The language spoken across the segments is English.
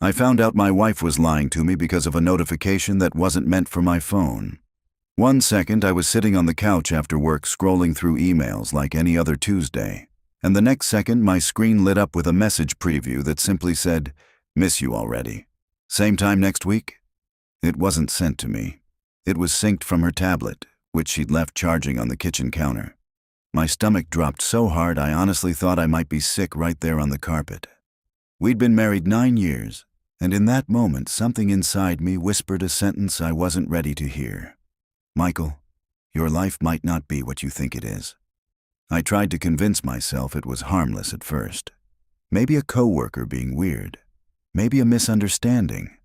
I found out my wife was lying to me because of a notification that wasn't meant for my phone. One second I was sitting on the couch after work scrolling through emails like any other Tuesday, and the next second my screen lit up with a message preview that simply said, "Miss you already. Same time next week?" It wasn't sent to me. It was synced from her tablet, which she'd left charging on the kitchen counter. My stomach dropped so hard I honestly thought I might be sick right there on the carpet. We'd been married 9 years, and in that moment something inside me whispered a sentence I wasn't ready to hear. "Michael, your life might not be what you think it is." I tried to convince myself it was harmless at first. Maybe a coworker being weird. Maybe a misunderstanding.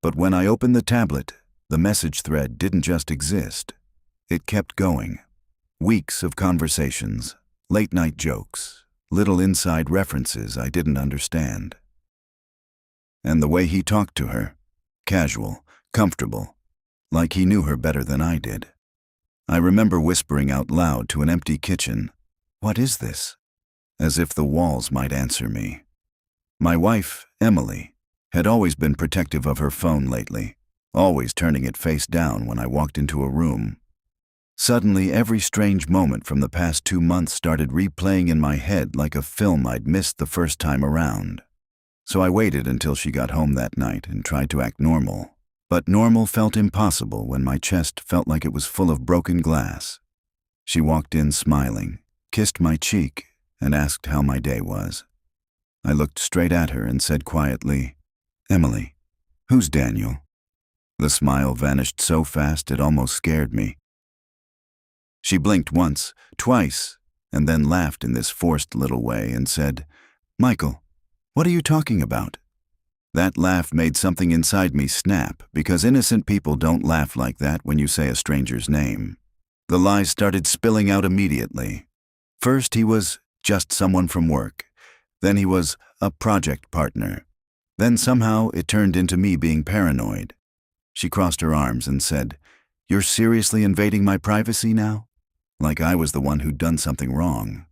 But when I opened the tablet, the message thread didn't just exist. It kept going. Weeks of conversations, late-night jokes, little inside references I didn't understand. And the way he talked to her, casual, comfortable, like he knew her better than I did. I remember whispering out loud to an empty kitchen, "What is this?" as if the walls might answer me. My wife, Emily, had always been protective of her phone lately, always turning it face down when I walked into a room. Suddenly, every strange moment from the past 2 months started replaying in my head like a film I'd missed the first time around. So I waited until she got home that night and tried to act normal. But normal felt impossible when my chest felt like it was full of broken glass. She walked in smiling, kissed my cheek, and asked how my day was. I looked straight at her and said quietly, "Emily, who's Daniel?" The smile vanished so fast it almost scared me. She blinked once, twice, and then laughed in this forced little way and said, "Michael, what are you talking about?" That laugh made something inside me snap, because innocent people don't laugh like that when you say a stranger's name. The lies started spilling out immediately. First, he was just someone from work. Then he was a project partner. Then somehow it turned into me being paranoid. She crossed her arms and said, "You're seriously invading my privacy now?" Like I was the one who'd done something wrong.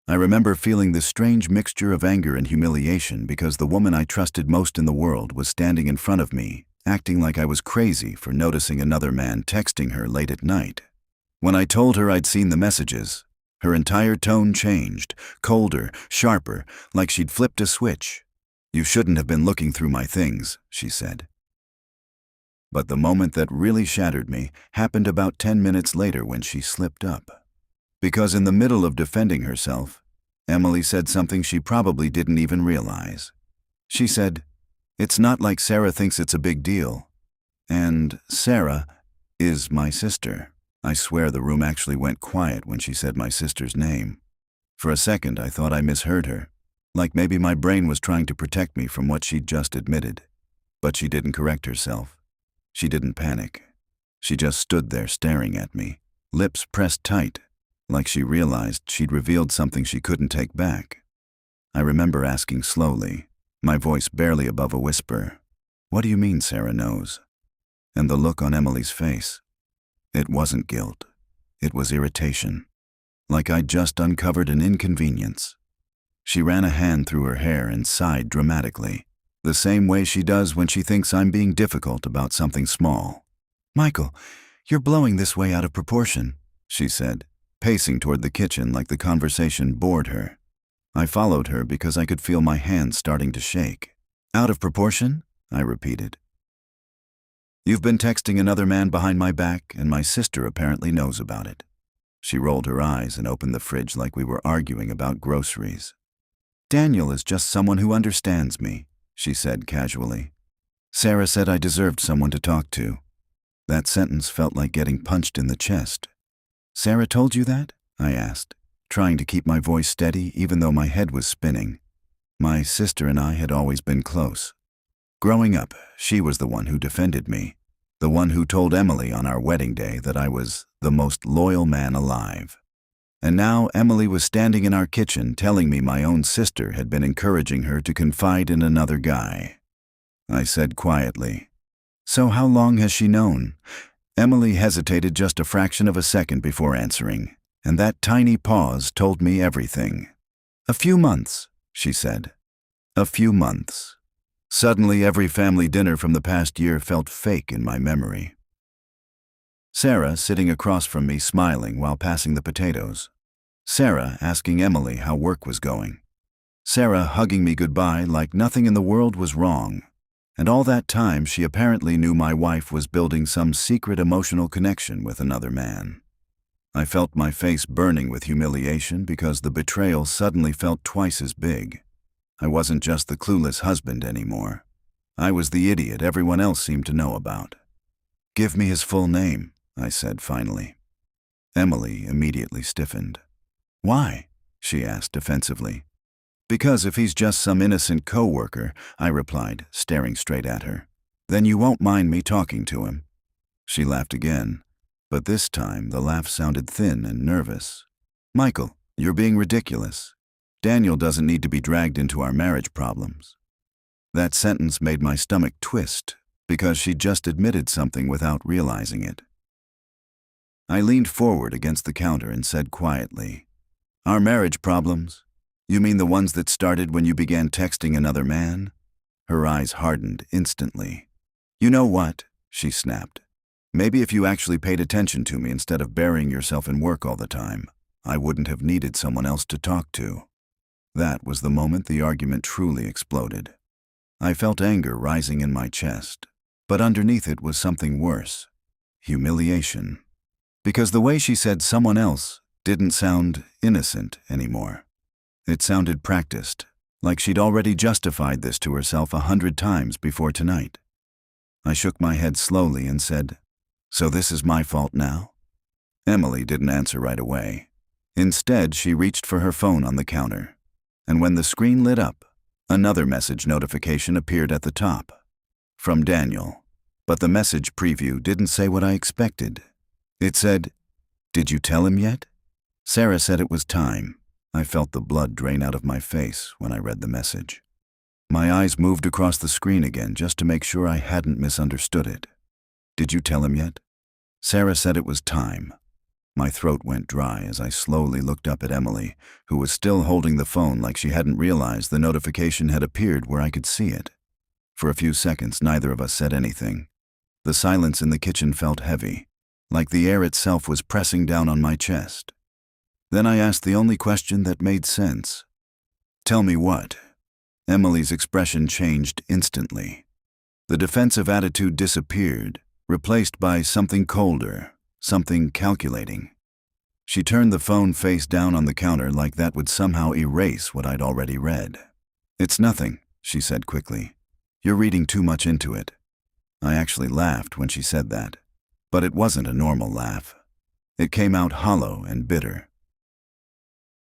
I remember feeling this strange mixture of anger and humiliation because the woman I trusted most in the world was standing in front of me, acting like I was crazy for noticing another man texting her late at night. When I told her I'd seen the messages, her entire tone changed, colder, sharper, like she'd flipped a switch. "You shouldn't have been looking through my things," she said. But the moment that really shattered me happened about 10 minutes later when she slipped up. Because in the middle of defending herself, Emily said something she probably didn't even realize. She said, "It's not like Sarah thinks it's a big deal. And Sarah is my sister." I swear the room actually went quiet when she said my sister's name. For a second I thought I misheard her, like maybe my brain was trying to protect me from what she'd just admitted. But she didn't correct herself. She didn't panic. She just stood there staring at me, lips pressed tight, like she realized she'd revealed something she couldn't take back. I remember asking slowly, my voice barely above a whisper, "What do you mean Sarah knows?" And the look on Emily's face. It wasn't guilt. It was irritation. Like I'd just uncovered an inconvenience. She ran a hand through her hair and sighed dramatically, the same way she does when she thinks I'm being difficult about something small. "Michael, you're blowing this way out of proportion," she said, pacing toward the kitchen like the conversation bored her. I followed her because I could feel my hands starting to shake. "Out of proportion?" I repeated. "You've been texting another man behind my back, and my sister apparently knows about it." She rolled her eyes and opened the fridge like we were arguing about groceries. "Daniel is just someone who understands me," she said casually. "Sarah said I deserved someone to talk to." That sentence felt like getting punched in the chest. "Sarah told you that?" I asked, trying to keep my voice steady even though my head was spinning. My sister and I had always been close. Growing up, she was the one who defended me, the one who told Emily on our wedding day that I was the most loyal man alive. And now Emily was standing in our kitchen telling me my own sister had been encouraging her to confide in another guy. I said quietly, "So how long has she known?" Emily hesitated just a fraction of a second before answering, and that tiny pause told me everything. "A few months," she said. "A few months." Suddenly, every family dinner from the past year felt fake in my memory. Sarah sitting across from me smiling while passing the potatoes. Sarah asking Emily how work was going. Sarah hugging me goodbye like nothing in the world was wrong. And all that time she apparently knew my wife was building some secret emotional connection with another man. I felt my face burning with humiliation because the betrayal suddenly felt twice as big. I wasn't just the clueless husband anymore. I was the idiot everyone else seemed to know about. "Give me his full name," I said finally. Emily immediately stiffened. "Why?" she asked defensively. "Because if he's just some innocent coworker," I replied, staring straight at her, "then you won't mind me talking to him." She laughed again, but this time the laugh sounded thin and nervous. "Michael, you're being ridiculous. Daniel doesn't need to be dragged into our marriage problems." That sentence made my stomach twist because she'd just admitted something without realizing it. I leaned forward against the counter and said quietly, "Our marriage problems? You mean the ones that started when you began texting another man?" Her eyes hardened instantly. "You know what?" she snapped. "Maybe if you actually paid attention to me instead of burying yourself in work all the time, I wouldn't have needed someone else to talk to." That was the moment the argument truly exploded. I felt anger rising in my chest, but underneath it was something worse: humiliation. Because the way she said someone else didn't sound innocent anymore. It sounded practiced, like she'd already justified this to herself 100 times before tonight. I shook my head slowly and said, "So this is my fault now?" Emily didn't answer right away. Instead, she reached for her phone on the counter. And when the screen lit up, another message notification appeared at the top. From Daniel. But the message preview didn't say what I expected. It said, "Did you tell him yet?" Sarah said it was time. I felt the blood drain out of my face when I read the message. My eyes moved across the screen again just to make sure I hadn't misunderstood it. "Did you tell him yet?" Sarah said it was time. My throat went dry as I slowly looked up at Emily, who was still holding the phone like she hadn't realized the notification had appeared where I could see it. For a few seconds, neither of us said anything. The silence in the kitchen felt heavy, like the air itself was pressing down on my chest. Then I asked the only question that made sense. "Tell me what?" Emily's expression changed instantly. The defensive attitude disappeared, replaced by something colder, something calculating. She turned the phone face down on the counter like that would somehow erase what I'd already read. "It's nothing," she said quickly. "You're reading too much into it." I actually laughed when she said that, but it wasn't a normal laugh. It came out hollow and bitter.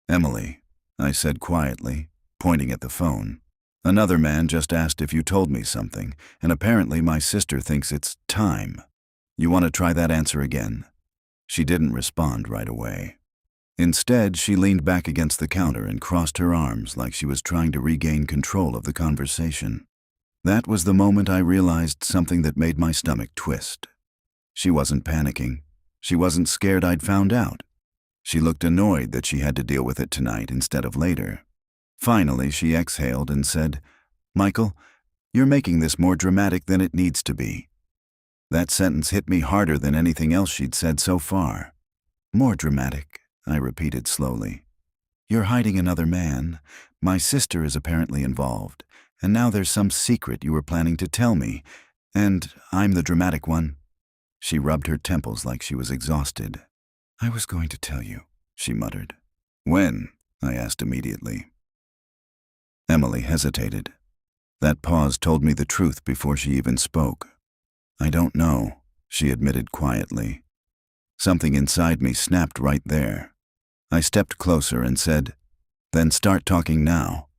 "Emily," I said quietly, pointing at the phone, "another man just asked if you told me something, and apparently my sister thinks it's time. You want to try that answer again?" She didn't respond right away. Instead, she leaned back against the counter and crossed her arms like she was trying to regain control of the conversation. That was the moment I realized something that made my stomach twist. She wasn't panicking. She wasn't scared I'd found out. She looked annoyed that she had to deal with it tonight instead of later. Finally, she exhaled and said, "Michael, you're making this more dramatic than it needs to be." That sentence hit me harder than anything else she'd said so far. "More dramatic," I repeated slowly. "You're hiding another man. My sister is apparently involved, and now there's some secret you were planning to tell me, and I'm the dramatic one." She rubbed her temples like she was exhausted. "I was going to tell you," she muttered. "When?" I asked immediately. Emily hesitated. That pause told me the truth before she even spoke. "I don't know," she admitted quietly. Something inside me snapped right there. I stepped closer and said, "Then start talking now."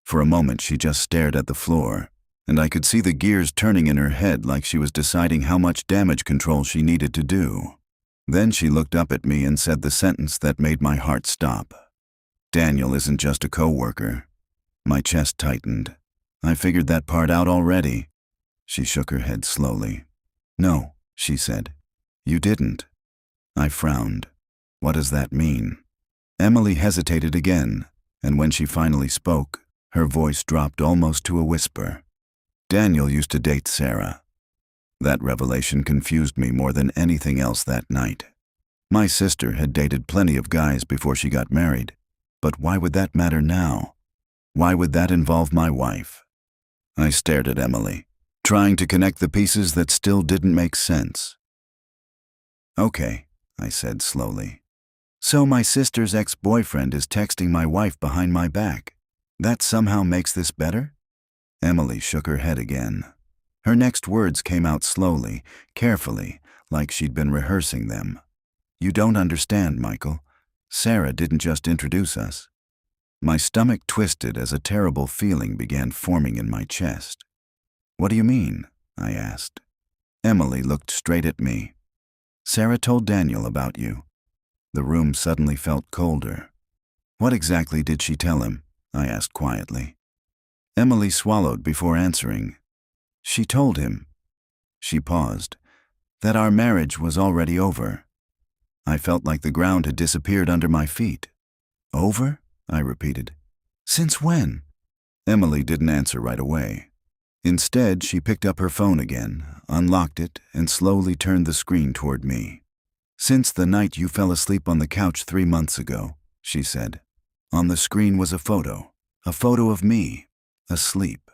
For a moment she just stared at the floor, and I could see the gears turning in her head like she was deciding how much damage control she needed to do. Then she looked up at me and said the sentence that made my heart stop. "Daniel isn't just a coworker." My chest tightened. I figured that part out already. She shook her head slowly. "No," she said. "You didn't." I frowned. What does that mean? Emily hesitated again, and when she finally spoke, her voice dropped almost to a whisper. Daniel used to date Sarah. That revelation confused me more than anything else that night. My sister had dated plenty of guys before she got married, but why would that matter now? Why would that involve my wife? I stared at Emily, trying to connect the pieces that still didn't make sense. "Okay," I said slowly. "So my sister's ex-boyfriend is texting my wife behind my back. That somehow makes this better?" Emily shook her head again. Her next words came out slowly, carefully, like she'd been rehearsing them. "You don't understand, Michael. Sarah didn't just introduce us." My stomach twisted as a terrible feeling began forming in my chest. "What do you mean?" I asked. Emily looked straight at me. "Sarah told Daniel about you." The room suddenly felt colder. "What exactly did she tell him?" I asked quietly. Emily swallowed before answering. "She told him," she paused, "that our marriage was already over." I felt like the ground had disappeared under my feet. "Over?" I repeated. "Since when?" Emily didn't answer right away. Instead, she picked up her phone again, unlocked it, and slowly turned the screen toward me. "Since the night you fell asleep on the couch 3 months ago," she said. On the screen was a photo of me, asleep,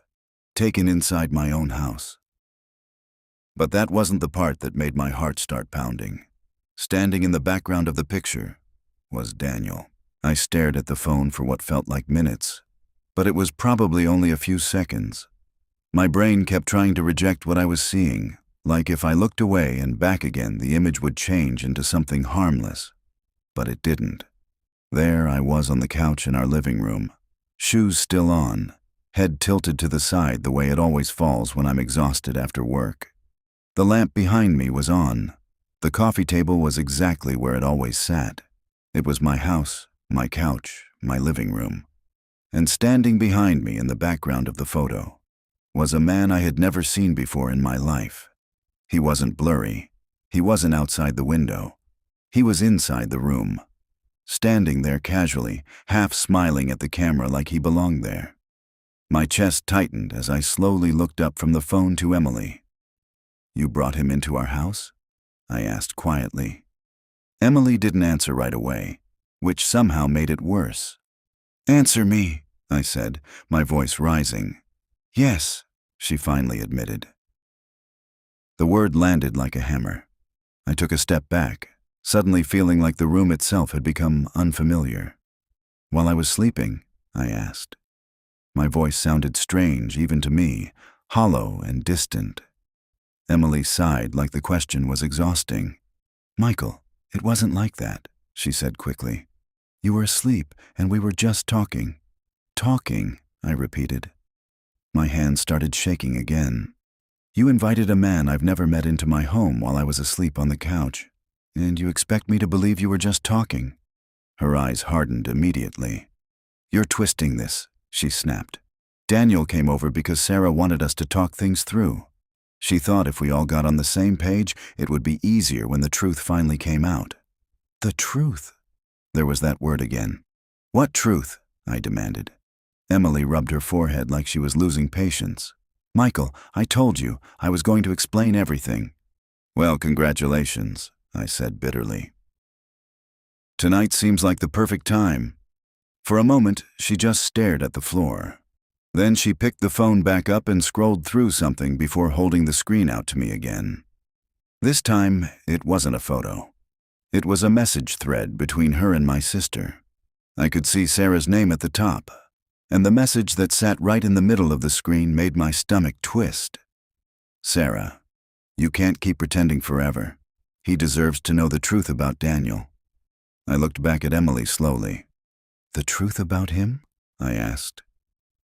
taken inside my own house. But that wasn't the part that made my heart start pounding. Standing in the background of the picture was Daniel. I stared at the phone for what felt like minutes, but it was probably only a few seconds. My brain kept trying to reject what I was seeing, like if I looked away and back again, the image would change into something harmless. But it didn't. There I was on the couch in our living room, shoes still on, head tilted to the side the way it always falls when I'm exhausted after work. The lamp behind me was on. The coffee table was exactly where it always sat. It was my house, my couch, my living room. And standing behind me in the background of the photo was a man I had never seen before in my life. He wasn't blurry. He wasn't outside the window. He was inside the room, standing there casually, half smiling at the camera like he belonged there. My chest tightened as I slowly looked up from the phone to Emily. "You brought him into our house?" I asked quietly. Emily didn't answer right away, which somehow made it worse. "Answer me," I said, my voice rising. "Yes," she finally admitted. The word landed like a hammer. I took a step back, suddenly feeling like the room itself had become unfamiliar. "While I was sleeping?" I asked. My voice sounded strange even to me, hollow and distant. Emily sighed like the question was exhausting. "Michael, it wasn't like that," she said quickly. "You were asleep and we were just talking." "Talking," I repeated. My hands started shaking again. "You invited a man I've never met into my home while I was asleep on the couch, and you expect me to believe you were just talking?" Her eyes hardened immediately. "You're twisting this," she snapped. "Daniel came over because Sarah wanted us to talk things through. She thought if we all got on the same page, it would be easier when the truth finally came out." "The truth?" There was that word again. "What truth?" I demanded. Emily rubbed her forehead like she was losing patience. "Michael, I told you, I was going to explain everything." "Well, congratulations," I said bitterly. "Tonight seems like the perfect time." For a moment, she just stared at the floor. Then she picked the phone back up and scrolled through something before holding the screen out to me again. This time, it wasn't a photo. It was a message thread between her and my sister. I could see Sarah's name at the top, and the message that sat right in the middle of the screen made my stomach twist. "Sarah, you can't keep pretending forever. He deserves to know the truth about Daniel." I looked back at Emily slowly. "The truth about him?" I asked.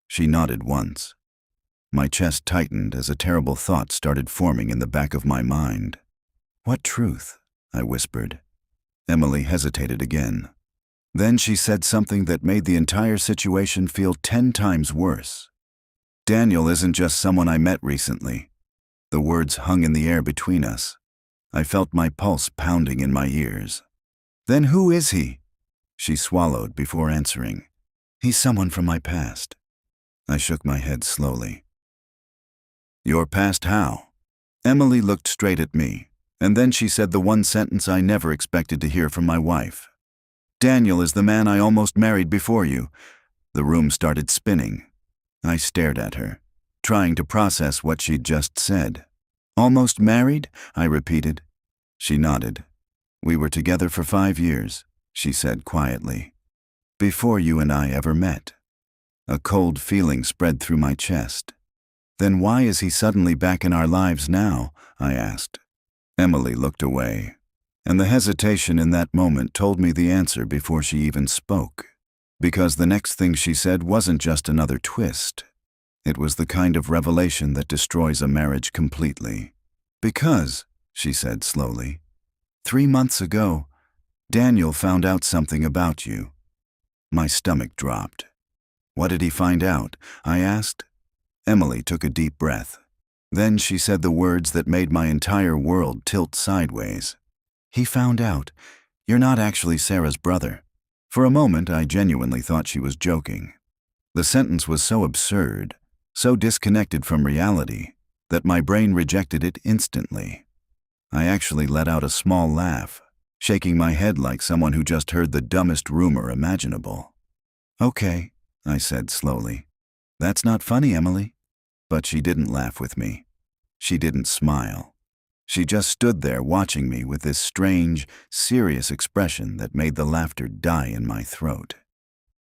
She nodded once. My chest tightened as a terrible thought started forming in the back of my mind. "What truth?" I whispered. Emily hesitated again. Then she said something that made the entire situation feel 10 times worse. "Daniel isn't just someone I met recently." The words hung in the air between us. I felt my pulse pounding in my ears. "Then who is he?" She swallowed before answering. "He's someone from my past." I shook my head slowly. Your past how? Emily looked straight at me, and then she said the one sentence I never expected to hear from my wife. Daniel is the man I almost married before you. The room started spinning. I stared at her, trying to process what she'd just said. Almost married? I repeated. She nodded. We were together for 5 years, she said quietly. Before you and I ever met. A cold feeling spread through my chest. Then why is he suddenly back in our lives now? I asked. Emily looked away, and the hesitation in that moment told me the answer before she even spoke. Because the next thing she said wasn't just another twist. It was the kind of revelation that destroys a marriage completely. Because, she said slowly, 3 months ago, Daniel found out something about you. My stomach dropped. What did he find out? I asked. Emily took a deep breath. Then she said the words that made my entire world tilt sideways. He found out, you're not actually Sarah's brother. For a moment, I genuinely thought she was joking. The sentence was so absurd, so disconnected from reality, that my brain rejected it instantly. I actually let out a small laugh, shaking my head like someone who just heard the dumbest rumor imaginable. Okay, I said slowly. That's not funny, Emily. But she didn't laugh with me. She didn't smile. She just stood there watching me with this strange, serious expression that made the laughter die in my throat.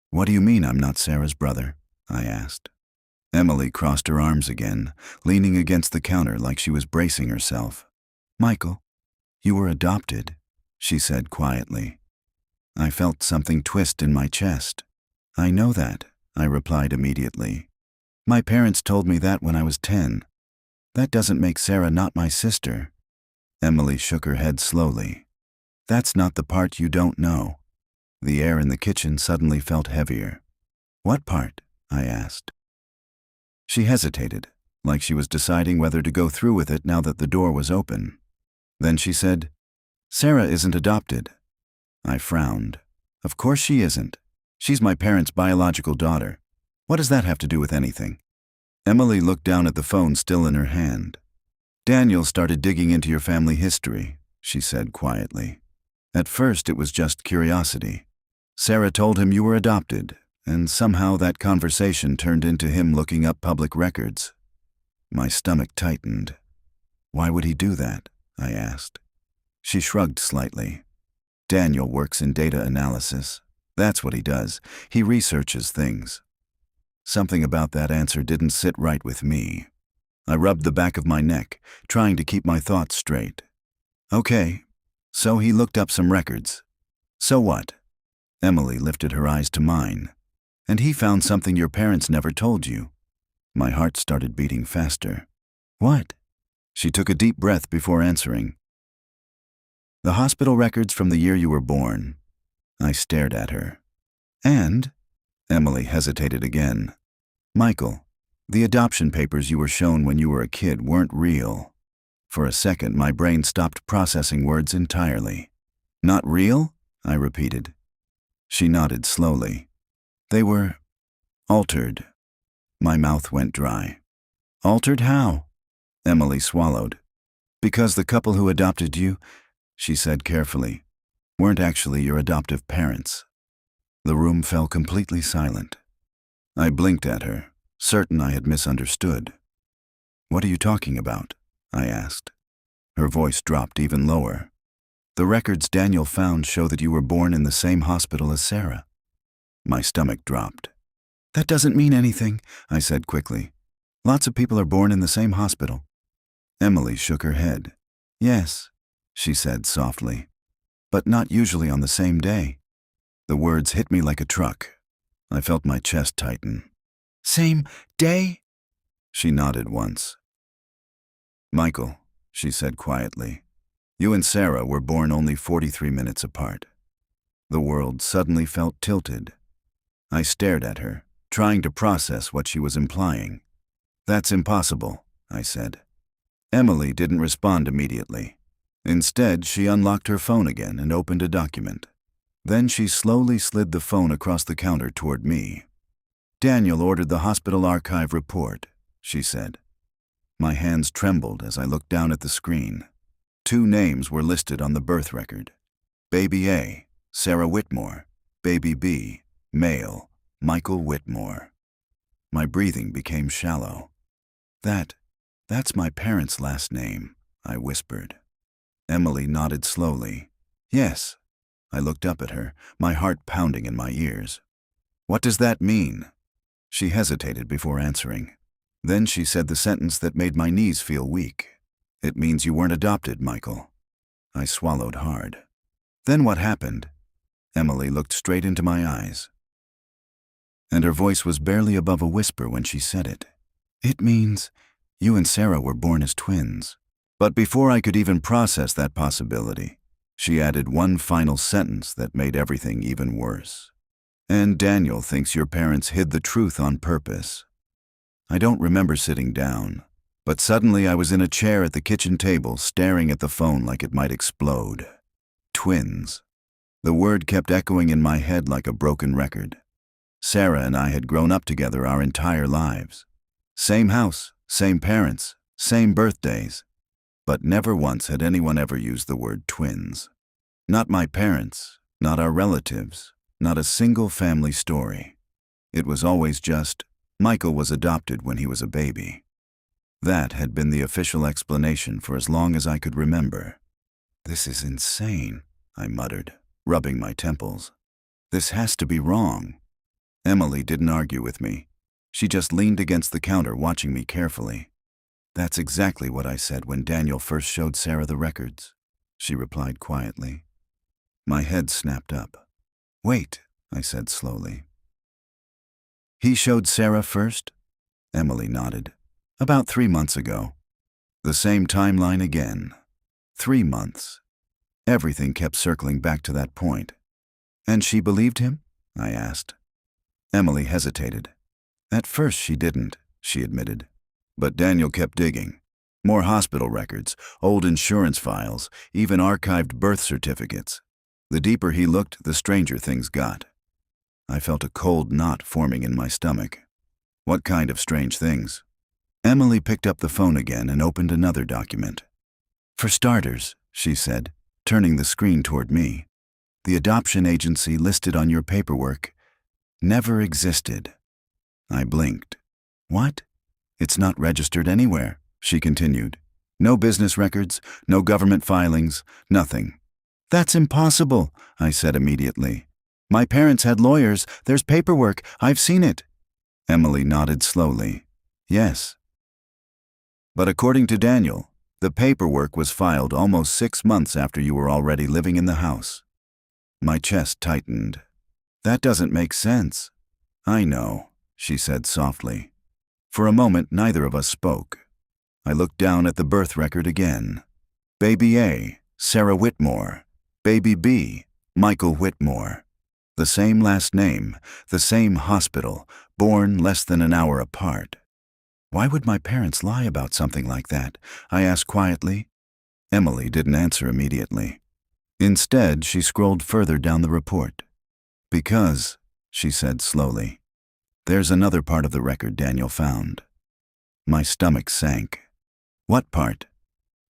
What do you mean I'm not Sarah's brother? I asked. Emily crossed her arms again, leaning against the counter like she was bracing herself. Michael, you were adopted, she said quietly. I felt something twist in my chest. I know that, I replied immediately. My parents told me that when I was 10. That doesn't make Sarah not my sister. Emily shook her head slowly. That's not the part you don't know. The air in the kitchen suddenly felt heavier. What part? I asked. She hesitated, like she was deciding whether to go through with it now that the door was open. Then she said, Sarah isn't adopted. I frowned. Of course she isn't. She's my parents' biological daughter. What does that have to do with anything? Emily looked down at the phone still in her hand. Daniel started digging into your family history, she said quietly. At first it was just curiosity. Sarah told him you were adopted, and somehow that conversation turned into him looking up public records. My stomach tightened. Why would he do that? I asked. She shrugged slightly. Daniel works in data analysis. That's what he does. He researches things. Something about that answer didn't sit right with me. I rubbed the back of my neck, trying to keep my thoughts straight. Okay, so he looked up some records. So what? Emily lifted her eyes to mine. And he found something your parents never told you. My heart started beating faster. What? She took a deep breath before answering. The hospital records from the year you were born. I stared at her. And? Emily hesitated again. Michael, the adoption papers you were shown when you were a kid weren't real. For a second, my brain stopped processing words entirely. Not real? I repeated. She nodded slowly. They were altered. My mouth went dry. Altered how? Emily swallowed. Because the couple who adopted you, she said carefully, weren't actually your adoptive parents. The room fell completely silent. I blinked at her, certain I had misunderstood. What are you talking about? I asked. Her voice dropped even lower. The records Daniel found show that you were born in the same hospital as Sarah. My stomach dropped. That doesn't mean anything, I said quickly. Lots of people are born in the same hospital. Emily shook her head. Yes, she said softly, but not usually on the same day. The words hit me like a truck. I felt my chest tighten. Same day? She nodded once. Michael, she said quietly, you and Sarah were born only 43 minutes apart. The world suddenly felt tilted. I stared at her, trying to process what she was implying. That's impossible, I said. Emily didn't respond immediately. Instead, she unlocked her phone again and opened a document. Then she slowly slid the phone across the counter toward me. Daniel ordered the hospital archive report, she said. My hands trembled as I looked down at the screen. 2 names were listed on the birth record. Baby A, Sarah Whitmore. Baby B, male, Michael Whitmore. My breathing became shallow. That's my parents' last name, I whispered. Emily nodded slowly. Yes. I looked up at her, my heart pounding in my ears. What does that mean? She hesitated before answering. Then she said the sentence that made my knees feel weak. It means you weren't adopted, Michael. I swallowed hard. Then what happened? Emily looked straight into my eyes. And her voice was barely above a whisper when she said it. It means you and Sarah were born as twins. But before I could even process that possibility, she added one final sentence that made everything even worse. And Daniel thinks your parents hid the truth on purpose. I don't remember sitting down, but suddenly I was in a chair at the kitchen table staring at the phone like it might explode. Twins. The word kept echoing in my head like a broken record. Sarah and I had grown up together our entire lives. Same house, same parents, same birthdays. But never once had anyone ever used the word twins. Not my parents, not our relatives, not a single family story. It was always just, Michael was adopted when he was a baby. That had been the official explanation for as long as I could remember. This is insane, I muttered, rubbing my temples. This has to be wrong. Emily didn't argue with me. She just leaned against the counter watching me carefully. That's exactly what I said when Daniel first showed Sarah the records, she replied quietly. My head snapped up. Wait, I said slowly. He showed Sarah first? Emily nodded. About 3 months ago. The same timeline again. 3 months. Everything kept circling back to that point. And she believed him? I asked. Emily hesitated. At first she didn't, she admitted. But Daniel kept digging. More hospital records, old insurance files, even archived birth certificates. The deeper he looked, the stranger things got. I felt a cold knot forming in my stomach. What kind of strange things? Emily picked up the phone again and opened another document. For starters, she said, turning the screen toward me, the adoption agency listed on your paperwork never existed. I blinked. What? It's not registered anywhere, she continued. No business records, no government filings, nothing. That's impossible, I said immediately. My parents had lawyers, there's paperwork, I've seen it. Emily nodded slowly. Yes. But according to Daniel, the paperwork was filed almost 6 months after you were already living in the house. My chest tightened. That doesn't make sense. I know, she said softly. For a moment, neither of us spoke. I looked down at the birth record again. Baby A, Sarah Whitmore. Baby B, Michael Whitmore. The same last name, the same hospital, born less than an hour apart. Why would my parents lie about something like that? I asked quietly. Emily didn't answer immediately. Instead, she scrolled further down the report. Because, she said slowly, there's another part of the record Daniel found. My stomach sank. What part?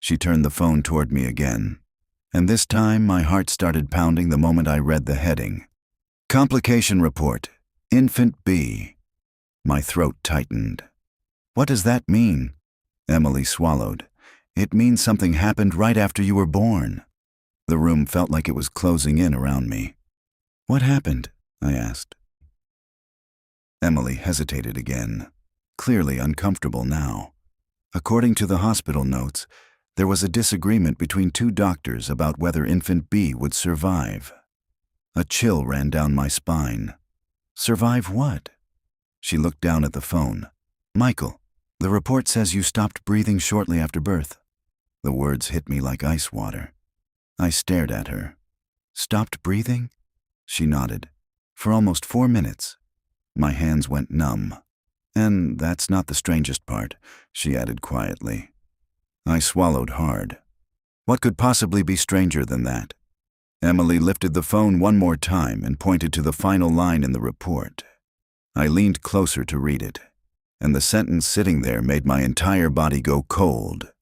She turned the phone toward me again, and this time my heart started pounding the moment I read the heading. Complication report, infant B. My throat tightened. What does that mean? Emily swallowed. It means something happened right after you were born. The room felt like it was closing in around me. What happened? I asked. Emily hesitated again, clearly uncomfortable now. According to the hospital notes, there was a disagreement between 2 doctors about whether infant B would survive. A chill ran down my spine. Survive what? She looked down at the phone. Michael, the report says you stopped breathing shortly after birth. The words hit me like ice water. I stared at her. Stopped breathing? She nodded. For almost 4 minutes. My hands went numb. And that's not the strangest part, she added quietly. I swallowed hard. What could possibly be stranger than that? Emily lifted the phone one more time and pointed to the final line in the report. I leaned closer to read it. and the sentence sitting there made my entire body go cold.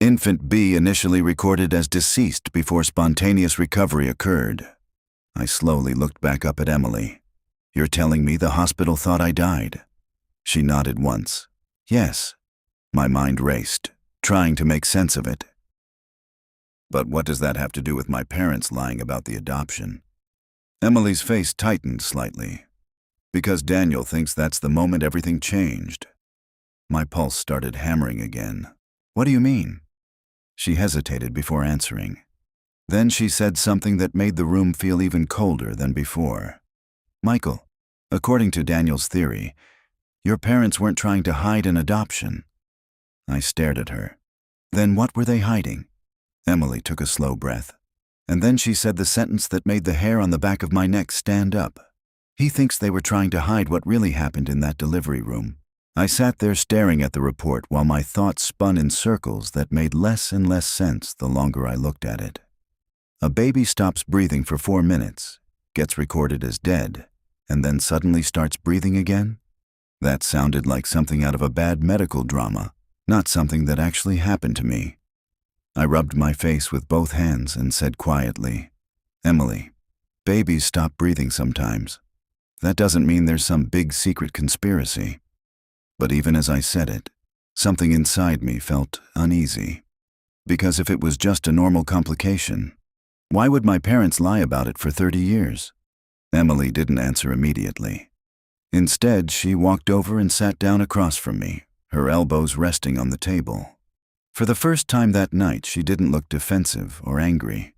Infant B initially recorded as deceased before spontaneous recovery occurred. I slowly looked back up at Emily. "You're telling me the hospital thought I died?" She nodded once. "Yes." My mind raced, trying to make sense of it. But what does that have to do with my parents lying about the adoption? Emily's face tightened slightly. "Because Daniel thinks that's the moment everything changed." My pulse started hammering again. "What do you mean?" She hesitated before answering. Then she said something that made the room feel even colder than before. "Michael, according to Daniel's theory, your parents weren't trying to hide an adoption." I stared at her. "Then what were they hiding?" Emily took a slow breath. And then she said the sentence that made the hair on the back of my neck stand up. "He thinks they were trying to hide what really happened in that delivery room." I sat there staring at the report while my thoughts spun in circles that made less and less sense the longer I looked at it. A baby stops breathing for 4 minutes, gets recorded as dead, and then suddenly starts breathing again? That sounded like something out of a bad medical drama, not something that actually happened to me. I rubbed my face with both hands and said quietly, "Emily, babies stop breathing sometimes. That doesn't mean there's some big secret conspiracy." But even as I said it, something inside me felt uneasy. Because if it was just a normal complication, why would my parents lie about it for 30 years? Emily didn't answer immediately. Instead, she walked over and sat down across from me, her elbows resting on the table. For the first time that night, she didn't look defensive or angry.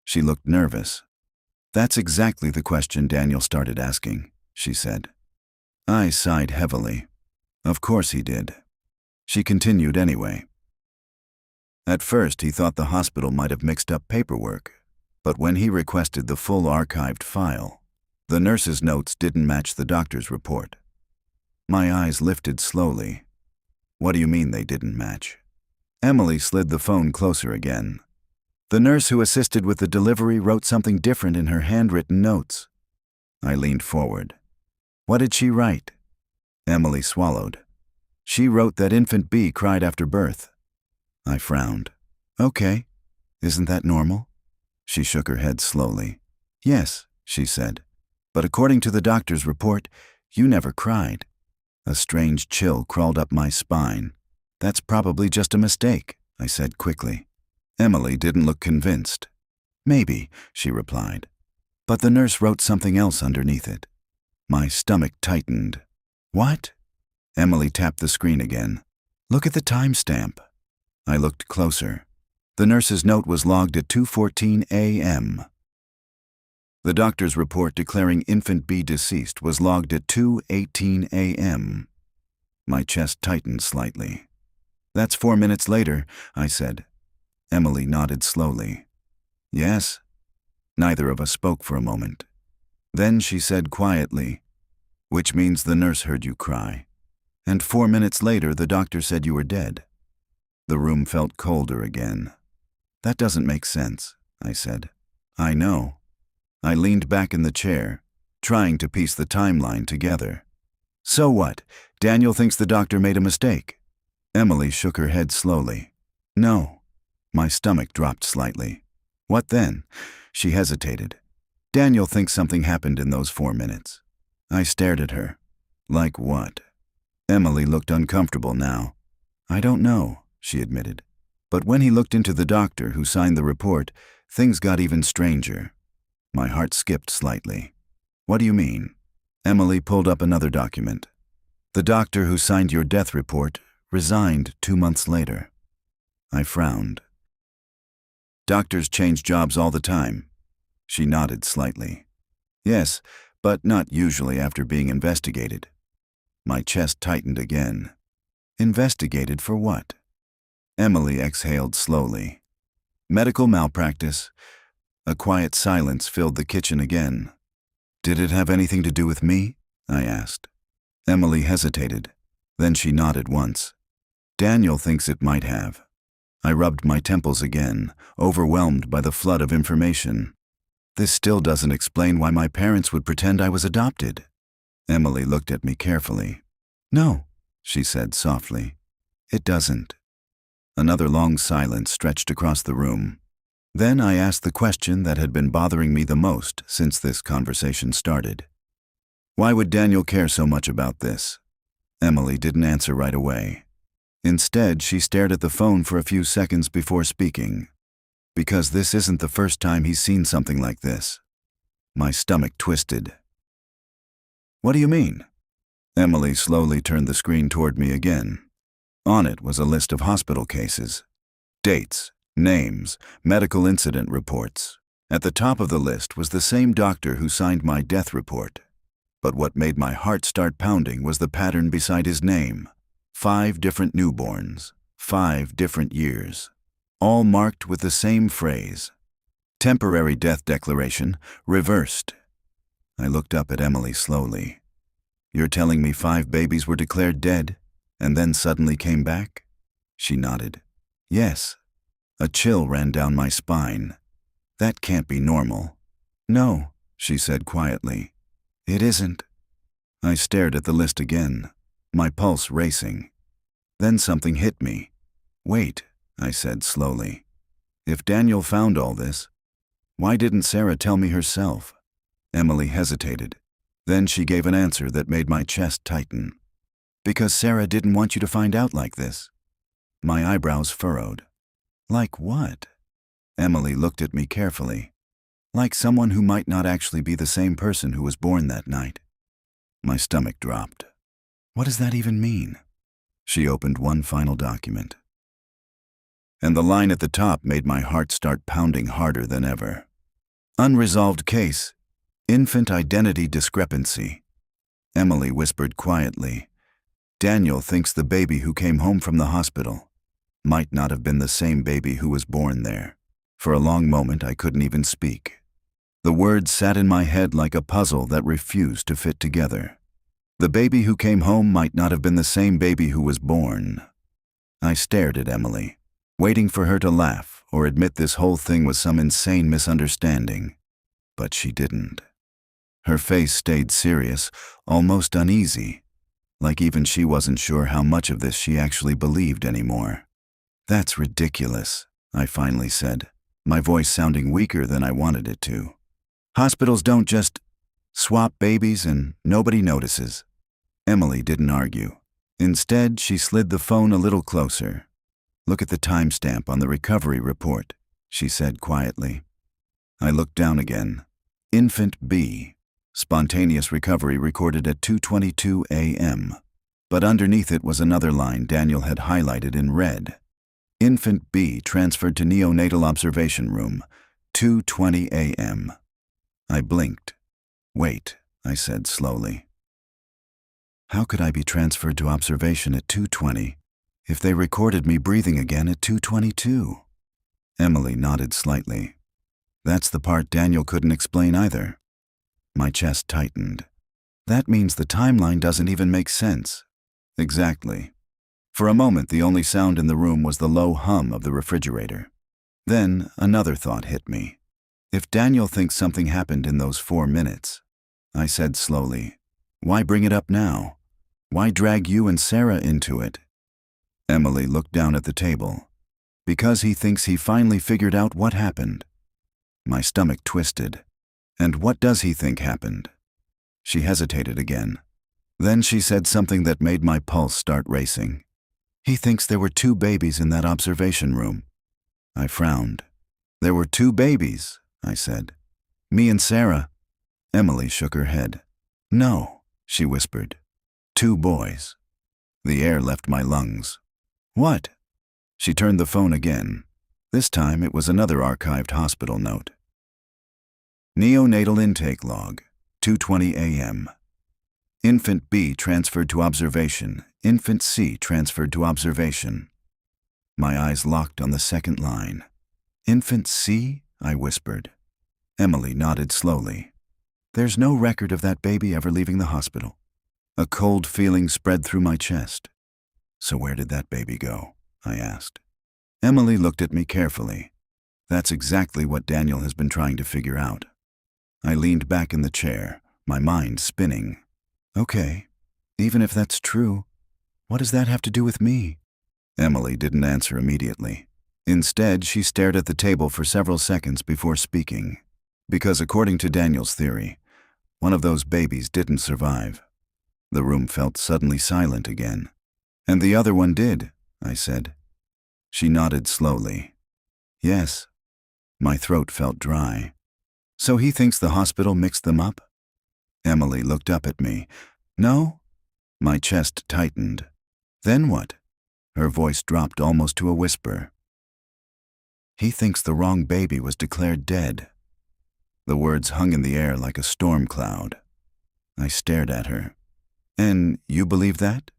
She looked nervous. "That's exactly the question Daniel started asking," she said. I sighed heavily. Of course he did. She continued anyway. "At first, he thought the hospital might have mixed up paperwork, but when he requested the full archived file, the nurse's notes didn't match the doctor's report." My eyes lifted slowly. "What do you mean they didn't match?" Emily slid the phone closer again. "The nurse who assisted with the delivery wrote something different in her handwritten notes." I leaned forward. "What did she write?" Emily swallowed. "She wrote that infant B cried after birth." I frowned. "Okay. Isn't that normal?" She shook her head slowly. "Yes," she said. "But according to the doctor's report, you never cried." A strange chill crawled up my spine. "That's probably just a mistake," I said quickly. Emily didn't look convinced. "Maybe," she replied. "But the nurse wrote something else underneath it." My stomach tightened. "What?" Emily tapped the screen again. "Look at the timestamp." I looked closer. The nurse's note was logged at 2:14 a.m. The doctor's report declaring infant B deceased was logged at 2:18 a.m. My chest tightened slightly. "That's 4 minutes later," I said. Emily nodded slowly. "Yes." Neither of us spoke for a moment. Then she said quietly, "Which means the nurse heard you cry. And 4 minutes later, the doctor said you were dead." The room felt colder again. "That doesn't make sense," I said. "I know." I leaned back in the chair, trying to piece the timeline together. "So what? Daniel thinks the doctor made a mistake." Emily shook her head slowly. "No." My stomach dropped slightly. "What then?" She hesitated. "Daniel thinks something happened in those 4 minutes." I stared at her. "Like what?" Emily looked uncomfortable now. "I don't know," she admitted. But when he looked into the doctor who signed the report, things got even stranger. My heart skipped slightly. "What do you mean?" Emily pulled up another document. "The doctor who signed your death report resigned 2 months later." I frowned. "Doctors change jobs all the time." She nodded slightly. "Yes, but not usually after being investigated." My chest tightened again. "Investigated for what?" Emily exhaled slowly. "Medical malpractice." A quiet silence filled the kitchen again. "Did it have anything to do with me?" I asked. Emily hesitated. Then she nodded once. "Daniel thinks it might have." I rubbed my temples again, overwhelmed by the flood of information. "This still doesn't explain why my parents would pretend I was adopted." Emily looked at me carefully. "No, she said softly. It doesn't. Another long silence stretched across the room. Then I asked the question that had been bothering me the most since this conversation started. Why would Daniel care so much about this? Emily didn't answer right away. Instead, she stared at the phone for a few seconds before speaking. Because this isn't the first time he's seen something like this. My stomach twisted. What do you mean? Emily slowly turned the screen toward me again. On it was a list of hospital cases. Dates, names, medical incident reports. At the top of the list was the same doctor who signed my death report. But what made my heart start pounding was the pattern beside his name. 5 different newborns, 5 different years, all marked with the same phrase. Temporary death declaration, reversed. I looked up at Emily slowly. You're telling me 5 babies were declared dead, and then suddenly came back? She nodded. Yes. A chill ran down my spine. That can't be normal. No, she said quietly. It isn't. I stared at the list again, my pulse racing. Then something hit me. Wait, I said slowly. If Daniel found all this, why didn't Sarah tell me herself? Emily hesitated. Then she gave an answer that made my chest tighten. Because Sarah didn't want you to find out like this. My eyebrows furrowed. Like what? Emily looked at me carefully. Like someone who might not actually be the same person who was born that night. My stomach dropped. What does that even mean? She opened one final document. And the line at the top made my heart start pounding harder than ever. Unresolved case. Infant identity discrepancy. Emily whispered quietly. Daniel thinks the baby who came home from the hospital might not have been the same baby who was born there. For a long moment, I couldn't even speak. The words sat in my head like a puzzle that refused to fit together. The baby who came home might not have been the same baby who was born. I stared at Emily, waiting for her to laugh or admit this whole thing was some insane misunderstanding. But she didn't. Her face stayed serious, almost uneasy, like even she wasn't sure how much of this she actually believed anymore. That's ridiculous, I finally said, my voice sounding weaker than I wanted it to. Hospitals don't just swap babies and nobody notices. Emily didn't argue. Instead, she slid the phone a little closer. Look at the timestamp on the recovery report, she said quietly. I looked down again. Infant B. Spontaneous recovery recorded at 2:22 a.m. But underneath it was another line Daniel had highlighted in red. Infant B transferred to neonatal observation room, 2:20 a.m. I blinked. Wait, I said slowly. How could I be transferred to observation at 2:20 if they recorded me breathing again at 2:22? Emily nodded slightly. That's the part Daniel couldn't explain either. My chest tightened. That means the timeline doesn't even make sense. Exactly. For a moment, the only sound in the room was the low hum of the refrigerator. Then another thought hit me. If Daniel thinks something happened in those 4 minutes, I said slowly, why bring it up now? Why drag you and Sarah into it? Emily looked down at the table. Because he thinks he finally figured out what happened. My stomach twisted. And what does he think happened? She hesitated again. Then she said something that made my pulse start racing. He thinks there were 2 babies in that observation room. I frowned. There were 2 babies, I said. Me and Sarah. Emily shook her head. No, she whispered. 2 boys. The air left my lungs. What? She turned the phone again. This time it was another archived hospital note. Neonatal intake log, 2:20 a.m. Infant B transferred to observation. Infant C transferred to observation. My eyes locked on the second line. Infant C? I whispered. Emily nodded slowly. There's no record of that baby ever leaving the hospital. A cold feeling spread through my chest. So where did that baby go? I asked. Emily looked at me carefully. That's exactly what Daniel has been trying to figure out. I leaned back in the chair, my mind spinning. Okay, even if that's true, What does that have to do with me? Emily didn't answer immediately. Instead, she stared at the table for several seconds before speaking. Because according to Daniel's theory, one of those babies didn't survive. The room felt suddenly silent again. And the other one did, I said. She nodded slowly. Yes. My throat felt dry. So he thinks the hospital mixed them up? Emily looked up at me. No? My chest tightened. Then what? Her voice dropped almost to a whisper. He thinks the wrong baby was declared dead. The words hung in the air like a storm cloud. I stared at her. And you believe that?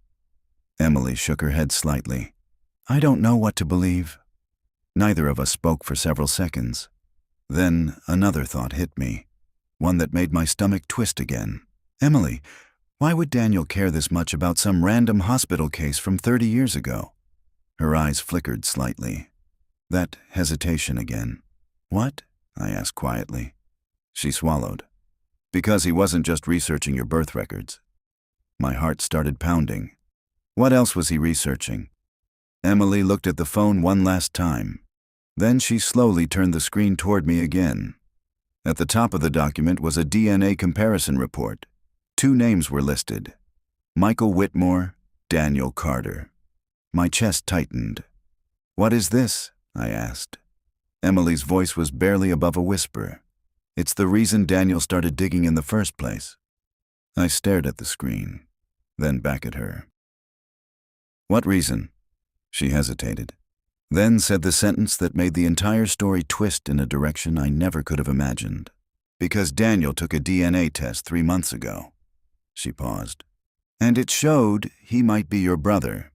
Emily shook her head slightly. I don't know what to believe. Neither of us spoke for several seconds. Then another thought hit me, one that made my stomach twist again. Emily, why would Daniel care this much about some random hospital case from 30 years ago? Her eyes flickered slightly. That hesitation again. What? I asked quietly. She swallowed. Because he wasn't just researching your birth records. My heart started pounding. What else was he researching? Emily looked at the phone one last time. Then she slowly turned the screen toward me again. At the top of the document was a DNA comparison report. 2 names were listed. Michael Whitmore, Daniel Carter. My chest tightened. What is this? I asked. Emily's voice was barely above a whisper. It's the reason Daniel started digging in the first place. I stared at the screen, then back at her. What reason? She hesitated, then said the sentence that made the entire story twist in a direction I never could have imagined. Because Daniel took a DNA test 3 months ago. She paused. And it showed he might be your brother.